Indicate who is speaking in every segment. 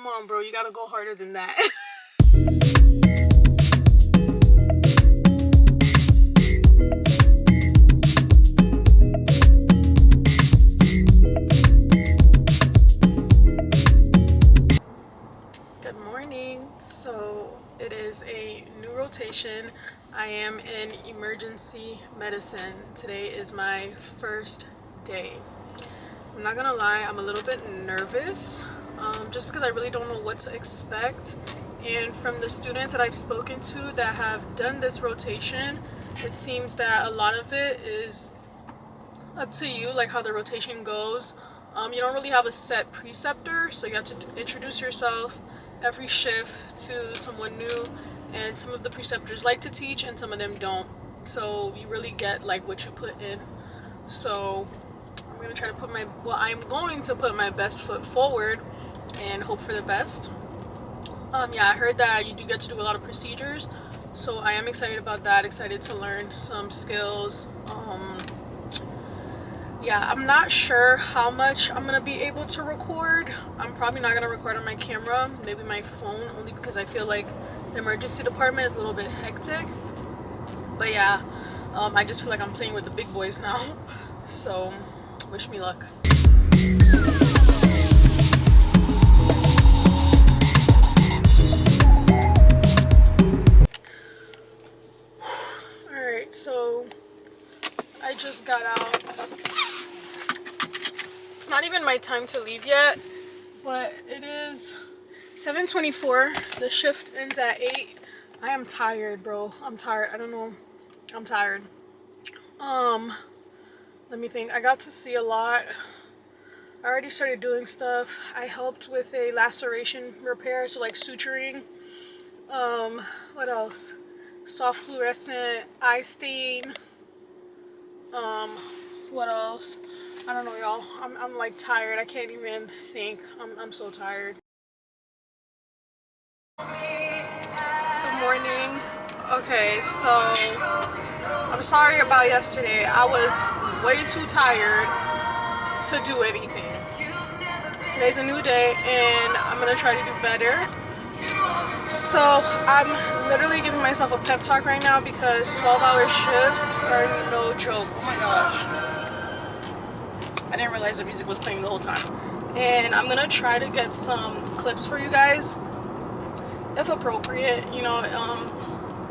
Speaker 1: Come on, bro. You gotta go harder than that. Good morning. So it is a new rotation. I am in emergency medicine. Today is my first day. I'm not gonna lie, I'm a little bit nervous, just because I really don't know what to expect. And from the students that I've spoken to that have done this rotation, it seems that a lot of it is up to you, like how the rotation goes. You don't really have a set preceptor, so you have to introduce yourself every shift to someone new, and some of the preceptors like to teach and some of them don't, so you really get like what you put in. So I'm going to put my best foot forward and hope for the best. Yeah, I heard that you do get to do a lot of procedures, so I am excited about that, excited to learn some skills. Yeah, I'm not sure how much I'm gonna be able to record. I'm probably not gonna record on my camera, maybe my phone, only because I feel like the emergency department is a little bit hectic. But yeah, I just feel like I'm playing with the big boys now. So wish me luck. Alright, so I just got out. It's not even my time to leave yet, but it is 7:24. The shift ends at 8. I am tired, bro. I'm tired. I don't know. I'm tired. Let me think. I got to see a lot. I already started doing stuff. I helped with a laceration repair, so like suturing. What else? Soft fluorescent eye stain. What else? I don't know, y'all. I'm like tired. I can't even think. I'm so tired. Good morning. Okay, so I'm sorry about yesterday. I was way too tired to do anything. Today's a new day and I'm gonna try to do better. So I'm literally giving myself a pep talk right now because 12-hour shifts are no joke. Oh my gosh. I didn't realize the music was playing the whole time. And I'm gonna try to get some clips for you guys, if appropriate. You know,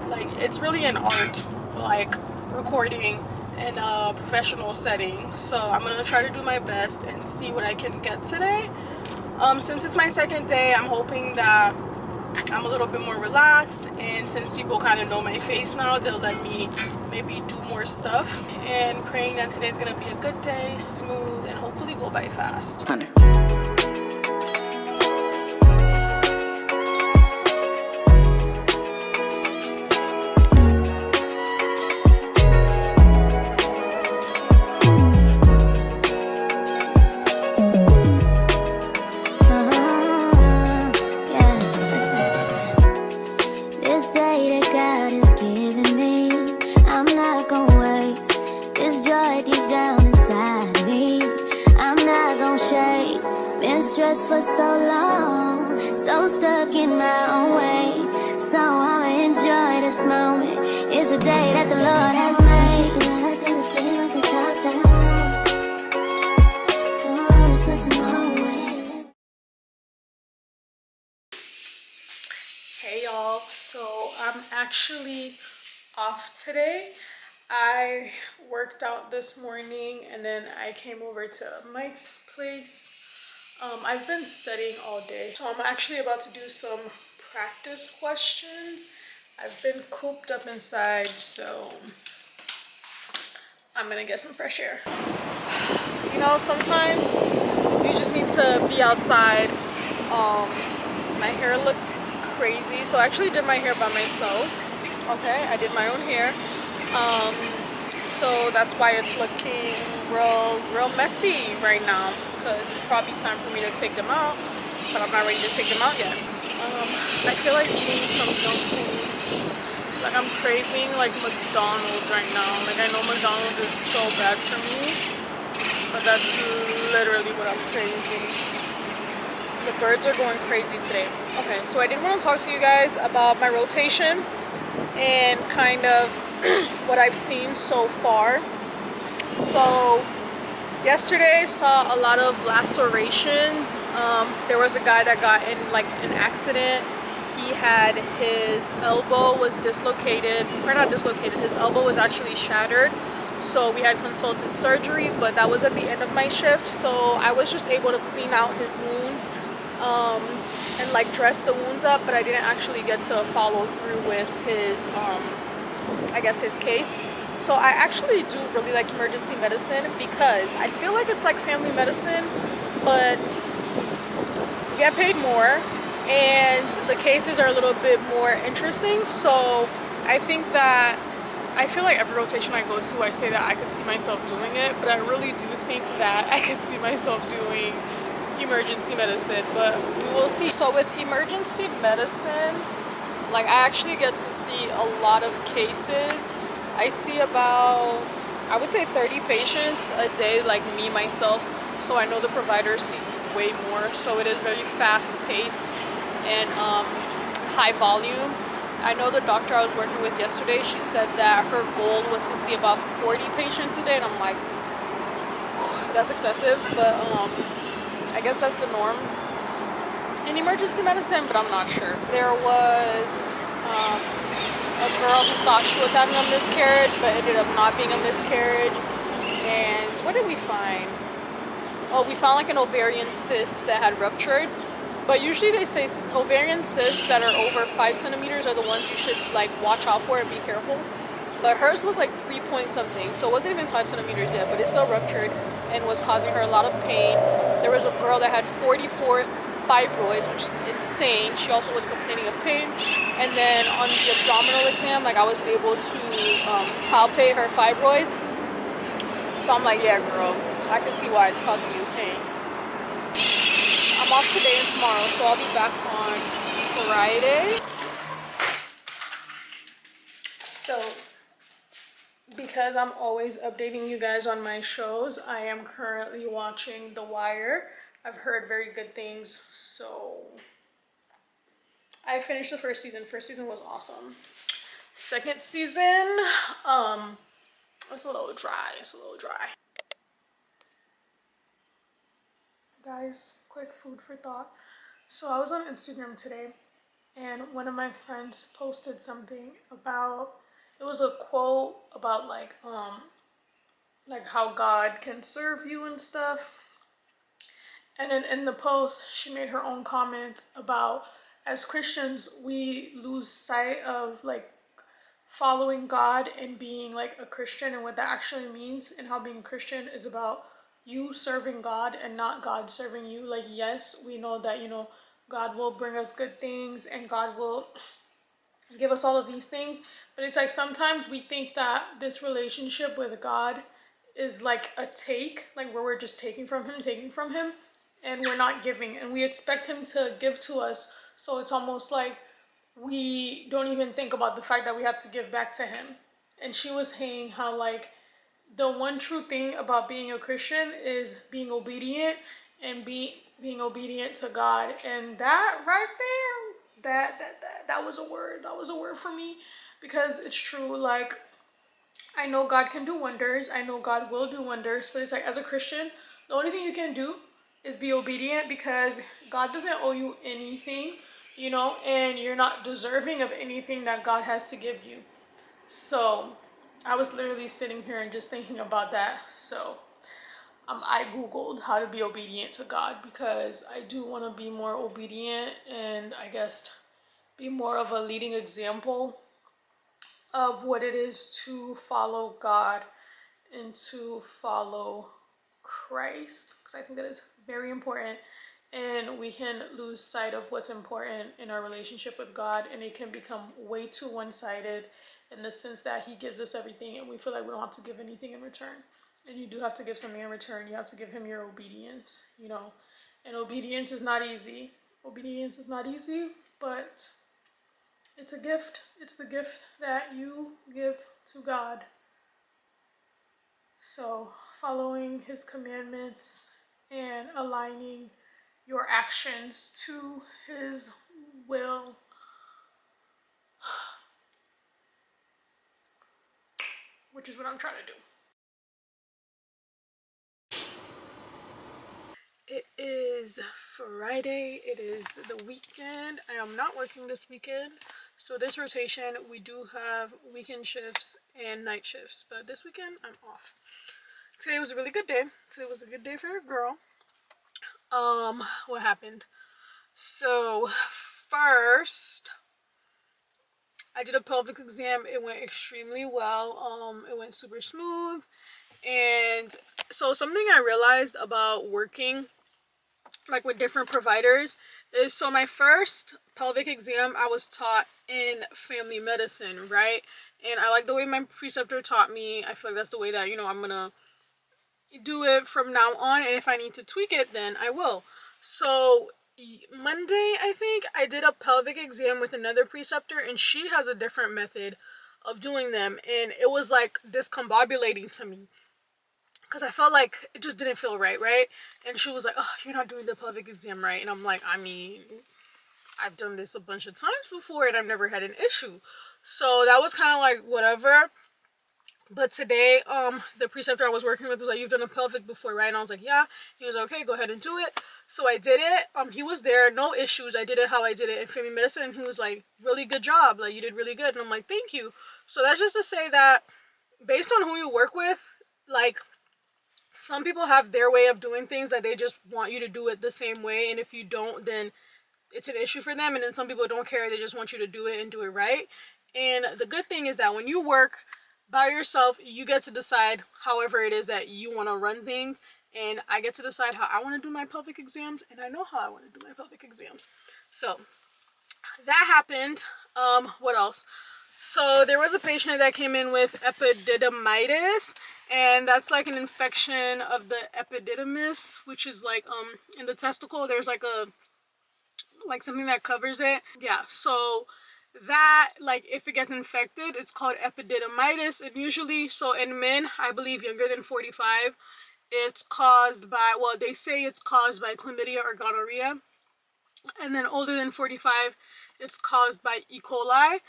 Speaker 1: like it's really an art, like recording in a professional setting. So I'm gonna try to do my best and see what I can get today. Since it's my second day, I'm hoping that I'm a little bit more relaxed, and since people kind of know my face now, they'll let me maybe do more stuff, and praying that today's gonna be a good day, smooth, and hopefully go by fast.
Speaker 2: Stressed for so long, so stuck in my own way. So I'ma enjoy this moment. It's the day that the Lord has made. Nothing to say, like the top down. Oh, let's put some more away.
Speaker 1: Hey y'all, so I'm actually off today. I worked out this morning and then I came over to Mike's place. I've been studying all day, so I'm actually about to do some practice questions. I've been cooped up inside, so I'm gonna get some fresh air. You know, sometimes you just need to be outside. My hair looks crazy, so I actually did my hair by myself. Okay, I did my own hair. So that's why it's looking real messy right now, because it's probably time for me to take them out, but I'm not ready to take them out yet. I feel like eating some junk food. Like I'm craving like McDonald's right now. Like I know McDonald's is so bad for me, but that's literally what I'm craving. The birds are going crazy today. Okay, so I did want to talk to you guys about my rotation and kind of what I've seen so far. So yesterday I saw a lot of lacerations. There was a guy that got in like an accident. He had his elbow was dislocated, or not dislocated, his elbow was actually shattered. So we had consulted surgery, but that was at the end of my shift. So I was just able to clean out his wounds and like dress the wounds up, but I didn't actually get to follow through with his, I guess his case. So I actually do really like emergency medicine because I feel like it's like family medicine, but you get paid more and the cases are a little bit more interesting. So I think that I feel like every rotation I go to, I say that I could see myself doing it, but I really do think that I could see myself doing emergency medicine, but we will see. So with emergency medicine, like I actually get to see a lot of cases. I see about, I would say 30 patients a day, like me, myself. So I know the provider sees way more. So it is very fast paced and high volume. I know the doctor I was working with yesterday, she said that her goal was to see about 40 patients a day, and I'm like, that's excessive, but I guess that's the norm in emergency medicine, but I'm not sure. There was a girl who thought she was having a miscarriage, but ended up not being a miscarriage. And what did we find? Oh, we found like an ovarian cyst that had ruptured. But usually they say ovarian cysts that are over 5 centimeters are the ones you should like watch out for and be careful. But hers was like 3 point something, so it wasn't even 5 centimeters yet, but it still ruptured and was causing her a lot of pain. There was a girl that had 44 fibroids, which is insane. She also was complaining of pain. And then on the abdominal exam, like I was able to palpate her fibroids. So I'm like, yeah, girl, I can see why it's causing you pain. I'm off today and tomorrow, so I'll be back on Friday. So, because I'm always updating you guys on my shows, I am currently watching The Wire. I've heard very good things, so I finished the first season. First season was awesome. Second season, it's a little dry. Guys, quick food for thought. So I was on Instagram today and one of my friends posted something about, it was a quote about like how God can serve you and stuff. And then in the post, she made her own comments about, as Christians, we lose sight of like following God and being like a Christian and what that actually means, and how being Christian is about you serving God and not God serving you. Like, yes, we know that, you know, God will bring us good things and God will give us all of these things, but it's like sometimes we think that this relationship with God is like a take, like where we're just taking from him, and we're not giving, and we expect him to give to us. So it's almost like we don't even think about the fact that we have to give back to him. And she was saying how like the one true thing about being a Christian is being obedient and being obedient to God. And that right there, that was a word. That was a word for me, because it's true. Like, I know God can do wonders. I know God will do wonders, but it's like, as a Christian, the only thing you can do is be obedient, because God doesn't owe you anything, you know, and you're not deserving of anything that God has to give you. So I was literally sitting here and just thinking about that. So I Googled how to be obedient to God, because I do want to be more obedient and I guess be more of a leading example of what it is to follow God and to follow Christ, because I think that is very important. And we can lose sight of what's important in our relationship with God, and it can become way too one-sided in the sense that he gives us everything and we feel like we don't have to give anything in return. And you do have to give something in return. You have to give him your obedience, you know. And obedience is not easy. Obedience is not easy, but it's a gift. It's the gift that you give to God. So following his commandments and aligning your actions to his will. Which is what I'm trying to do. It is Friday. It is the weekend. I am not working this weekend. So this rotation, we do have weekend shifts and night shifts. But this weekend, I'm off. Today was a really good day. Today was a good day for a girl. What happened? So first, I did a pelvic exam. It went extremely well. It went super smooth. And so something I realized about working like with different providers is, so my first pelvic exam I was taught in family medicine, right? And I like the way my preceptor taught me. I feel like that's the way that, you know, I'm gonna do it from now on, and if I need to tweak it, then I will. So Monday, I think, I did a pelvic exam with another preceptor, and she has a different method of doing them, and it was like discombobulating to me because I felt like it just didn't feel right, right? And she was like, oh, you're not doing the pelvic exam right. And I'm like, I mean, I've done this a bunch of times before and I've never had an issue. So that was kind of like whatever. But today, the preceptor I was working with was like, you've done a pelvic before, right? And I was like, yeah. He was like, okay, go ahead and do it. So I did it. He was there, no issues. I did it how I did it in family medicine. And he was like, really good job. Like, you did really good. And I'm like, thank you. So that's just to say that based on who you work with, like, some people have their way of doing things that they just want you to do it the same way. And if you don't, then it's an issue for them. And then some people don't care. They just want you to do it and do it right. And the good thing is that when you work by yourself, you get to decide however it is that you want to run things. And I get to decide how I want to do my pelvic exams. And I know how I want to do my pelvic exams. So that happened. What else? So there was a patient that came in with epididymitis, and that's like an infection of the epididymis, which is like in the testicle. There's like something that covers it. Yeah, so that, like, if it gets infected, it's called epididymitis. And usually, so in men, I believe younger than 45, it's caused by, well, they say it's caused by chlamydia or gonorrhea. And then older than 45, it's caused by E. coli.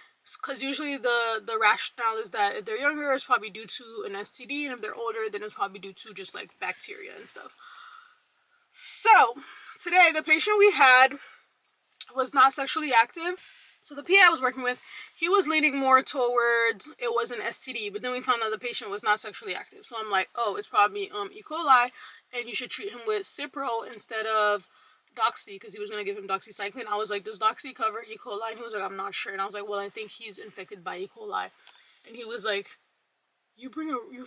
Speaker 1: Because usually the rationale is that if they're younger, it's probably due to an STD, and if they're older, then it's probably due to just like bacteria and stuff. So today, the patient we had was not sexually active. So the PA I was working with, he was leaning more towards it was an STD, but then we found out the patient was not sexually active. So I'm like, oh, it's probably E. coli, and you should treat him with Cipro instead of Doxy, because he was going to give him doxycycline. I was like, does Doxy cover E. coli? And he was like, I'm not sure. And I was like, well, I think he's infected by E. coli. And he was like, you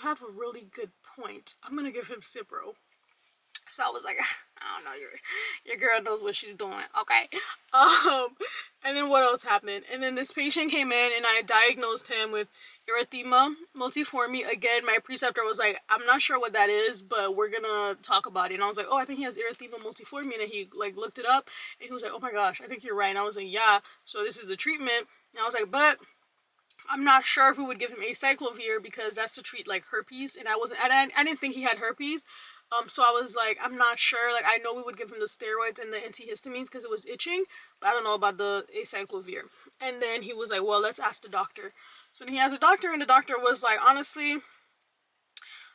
Speaker 1: have a really good point. I'm going to give him Cipro. So I was like, I don't know, your girl knows what she's doing, okay? And then what else happened? And then this patient came in, and I diagnosed him with erythema multiforme. Again, my preceptor was like, I'm not sure what that is, but we're gonna talk about it. And I was like, oh, I think he has erythema multiforme. And then he like looked it up, and he was like, oh my gosh, I think you're right. And I was like, yeah, so this is the treatment. And I was like, but I'm not sure if we would give him acyclovir because that's to treat like herpes. And I didn't think he had herpes. So I was like, I'm not sure. Like, I know we would give him the steroids and the antihistamines because it was itching, but I don't know about the acyclovir. And then he was like, well, let's ask the doctor. So then he asked the doctor, and the doctor was like, honestly,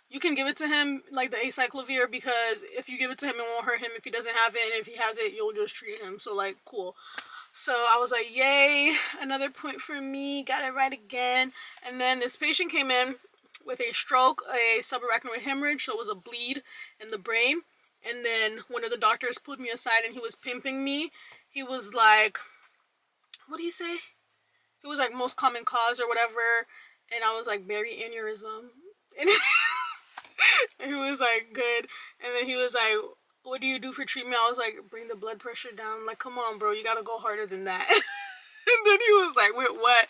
Speaker 1: you can give it to him, like the acyclovir, because if you give it to him, it won't hurt him. If he doesn't have it, and if he has it, you'll just treat him. So, like, cool. So I was like, yay, another point for me, got it right again. And then this patient came in with a stroke, a subarachnoid hemorrhage, so it was a bleed in the brain. And then one of the doctors pulled me aside, and he was pimping me. He was like, what did he say? He was like, most common cause or whatever. And I was like, Berry aneurysm. And he was like, good. And then he was like, what do you do for treatment? I was like, bring the blood pressure down. I'm like, come on, bro, you gotta go harder than that. And then he was like, with what?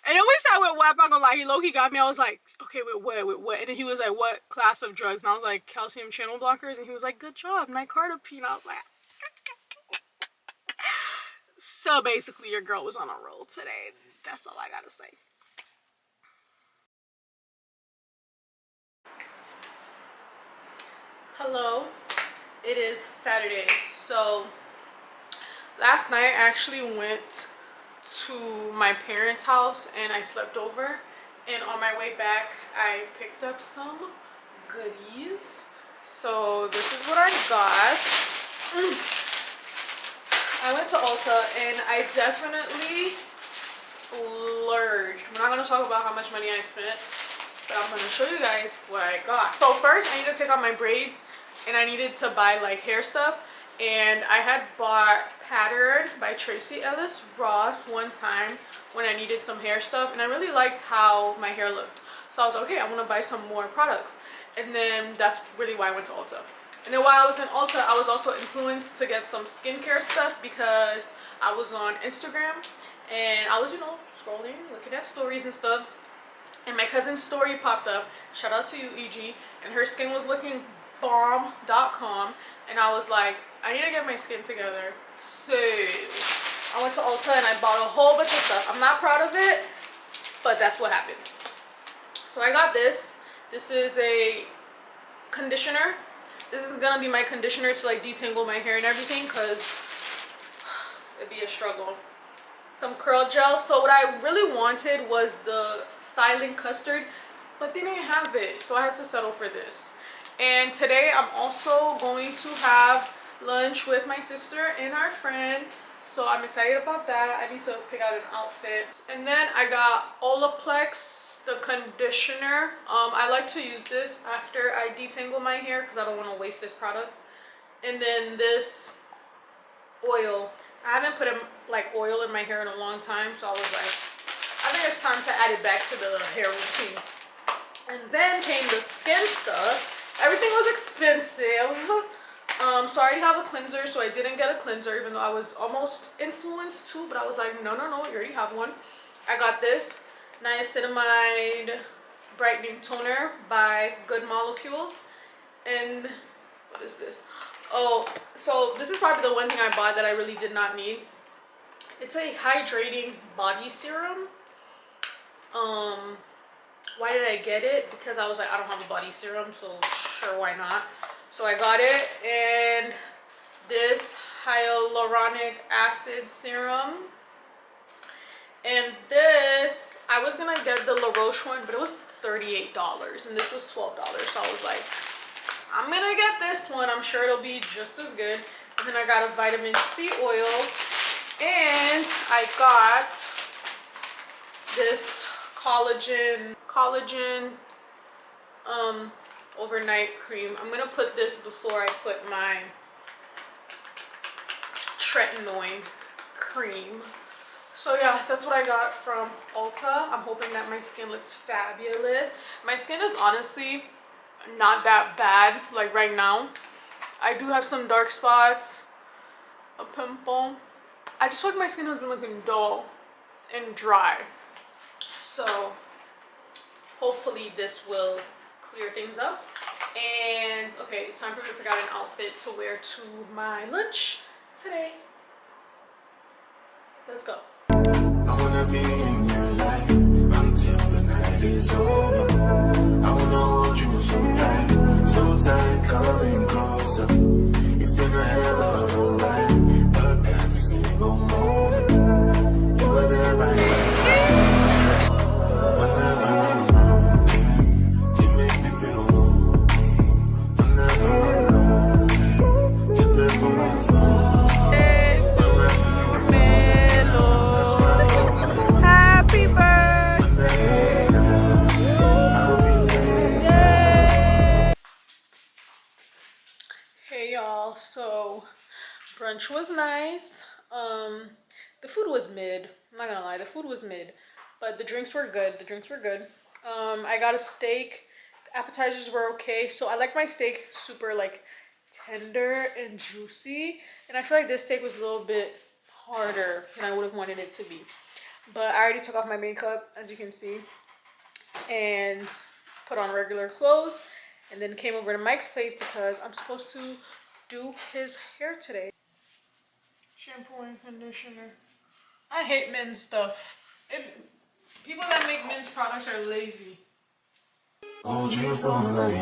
Speaker 1: And then we said with what, I'm not gonna lie, he low-key got me. I was like, okay, with what? And then he was like, what class of drugs? And I was like, calcium channel blockers. And he was like, good job, nicardipine. I was like, so basically your girl was on a roll today. That's all I gotta say. Hello. It is Saturday. So last night I actually went to my parents' house and I slept over. And on my way back, I picked up some goodies. So this is what I got. I went to Ulta and I definitely splurged. We're not gonna talk about how much money I spent, but I'm gonna show you guys what I got. So first I need to take out my braids and I needed to buy like hair stuff. And I had bought Patterned by Tracy Ellis Ross one time when I needed some hair stuff, and I really liked how my hair looked. So I was like, okay, I want to buy some more products. And then that's really why I went to Ulta. And then while I was in Ulta, I was also influenced to get some skincare stuff because I was on Instagram and I was, you know, scrolling, looking at stories and stuff. And my cousin's story popped up. Shout out to you, EG. And her skin was looking bomb.com. And I was like, I need to get my skin together. So I went to Ulta and I bought a whole bunch of stuff. I'm not proud of it, but that's what happened. So I got this. This is a conditioner. This is gonna be my conditioner to like detangle my hair and everything, because it'd be a struggle. Some curl gel. So what I really wanted was the styling custard, but they didn't have it, so I had to settle for this. And today I'm also going to have lunch with my sister and our friend, so I'm excited about that. I need to pick out an outfit. And then I got Olaplex, the conditioner. I like to use this after I detangle my hair because I don't want to waste this product. And then this oil. I haven't put like oil in my hair in a long time, so I was like, I think it's time to add it back to the hair routine. And then came the skin stuff. Everything was expensive. So I already have a cleanser, so I didn't get a cleanser, even though I was almost influenced to, but I was like, no, you already have one. I got this niacinamide brightening toner by Good Molecules. And what is this? Oh, so this is probably the one thing I bought that I really did not need. It's a hydrating body serum. Why did I get it? Because I was like, I don't have a body serum, so sure, why not? So I got it. And this hyaluronic acid serum. And this, I was gonna get the La Roche one, but it was $38 and this was $12. So I was like, I'm gonna get this one. I'm sure it'll be just as good. And then I got a vitamin C oil, and I got this collagen overnight cream. I'm gonna put this before I put my tretinoin cream. So yeah, that's what I got from Ulta. I'm hoping that my skin looks fabulous. My skin is honestly not that bad, like right now. I do have some dark spots, a pimple. I just feel like my skin has been looking dull and dry. So hopefully this will clear things up. And okay, it's time for me to pick out an outfit to wear to my lunch today. Let's go.
Speaker 3: I wanna be in your life until the night is over. I wanna hold you so tight, coming closer. It's been a hell of a ride, but every single moment you were there by my side. Whenever I'm around, you make me feel low. Whenever I'm alone, you're there for my soul.
Speaker 1: Happy birthday to you. Hey y'all, so brunch was nice. The food was mid. I'm not gonna lie, the food was mid, but the drinks were good. I got a steak. The appetizers were okay. So I like my steak super like tender and juicy, and I feel like this steak was a little bit harder than I would have wanted it to be. But I already took off my makeup, as you can see, and put on regular clothes, and then came over to Mike's place because I'm supposed to do his hair today. Shampoo and conditioner. I hate men's stuff. People that make men's products are lazy.
Speaker 3: Hold you for life.